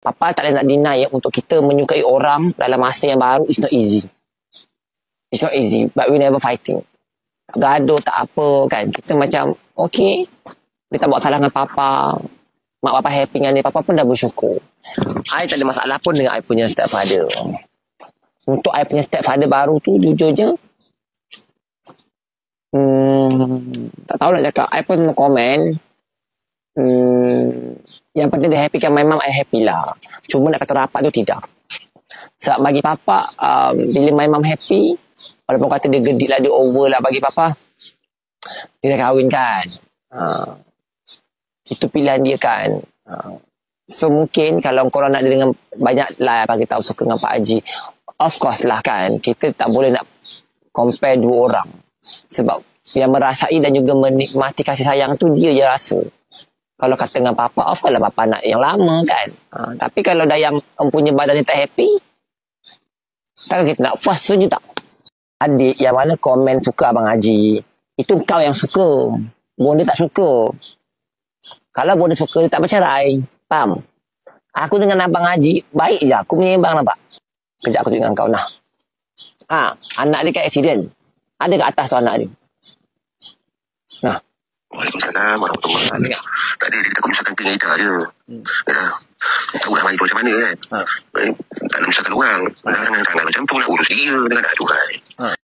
Papa tak boleh nak deny untuk kita menyukai orang dalam masa yang baru, it's not easy. It's not easy, but we never fighting. Tak gaduh, tak apa kan. Kita macam, okay. Dia tak buat salah dengan Papa. Mak Papa happy dengan dia. Papa pun dah bersyukur. I tak ada masalah pun dengan I punya stepfather. Untuk I punya stepfather baru tu, jujur je, tak tahu nak cakap. I pun komen. Yang penting dia happy kan my mom, I happy lah. Cuma nak kata rapat tu tidak. Sebab bagi Papa, bila my mom happy, walaupun kata dia gedik lah, dia over lah, bagi Papa, dia dah kahwin kan. Itu pilihan dia kan. So mungkin kalau korang nak dengan banyak lah bagi tahu suka dengan Pak Haji, of course lah kan, kita tak boleh nak compare dua orang. Sebab yang merasai dan juga menikmati kasih sayang tu dia je rasa. Kalau kata dengan Papa, of course lah Papa nak yang lama kan. Tapi kalau dah yang mempunyai badan dia tak happy, takkan kita nak force je tak? Adik yang mana komen suka Abang Haji, itu kau yang suka. Bonda tak suka. Kalau Bonda suka, dia tak bercerai. Faham? Aku dengan Abang Haji, baik je. Aku menyeimbang nampak. Kejap aku dengan kau nah. Anak dia kat accident. Ada kat atas tu anak dia. Nah. Waalaikumsalam warahmatullahi wabarakatuh. Tak ada, dia takut misalkan tinggal kita je. Tahu lah main tu macam mana kan. Tak nak misalkan orang. Tak nak macam tu nak urus dia dengan anak tu kan.